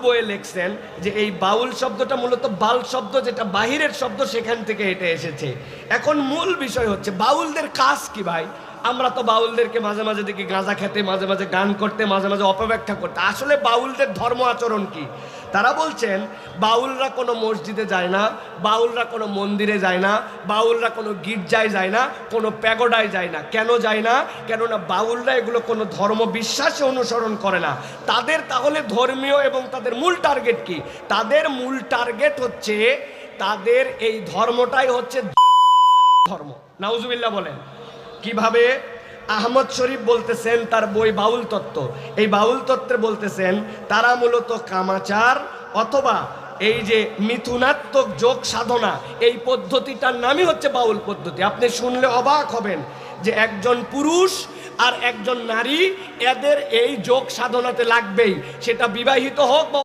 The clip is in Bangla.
বইয়ে লিখছেন যে এই বাউল শব্দটা মূলত বাল শব্দ, যেটা বাহিরের শব্দ, সেখান থেকে এটা এসেছে। এখন মূল বিষয় হচ্ছে বাউলদের কাজ কি ভাই? আমরা তো বাউলদেরকে মাঝে মাঝে দেখি গাঁজা খেতে, মাঝে মাঝে গান করতে, মাঝে মাঝে অপব্যাখ্যা করতে। আসলে বাউলদের ধর্ম আচরণ কি? তারা বলছেন বাউলরা কোনো মসজিদে যায় না, বাউলরা কোনো মন্দিরে যায় না, বাউলরা কোনো গির্জায় যায় না, কোনো প্যাগোডায় যায় না। কেন যায় না? কেননা বাউলরা এগুলো কোনো ধর্ম বিশ্বাসে অনুসরণ করে না। তাদের তাহলে ধর্মীয় এবং তাদের মূল টার্গেট কি? তাদের মূল টার্গেট হচ্ছে, তাদের এই ধর্মটাই হচ্ছে ধর্ম। নাউজুবিল্লাহ বলেন। কিভাবে? আহমদ শরীফ বলতেছেন তার বই বাউল তত্ত্ব, এই বাউল তত্ত্বে বলতেছেন তারা মূলত কামাচার অথবা এই যে মিথুনাত্মক যোগ সাধনা, এই পদ্ধতিটার নামই হচ্ছে বাউল পদ্ধতি। আপনি শুনলে অবাক হবেন যে একজন পুরুষ আর একজন নারী, এদের এই যোগ সাধনাতে লাগবেই, সেটা বিবাহিত হোক বা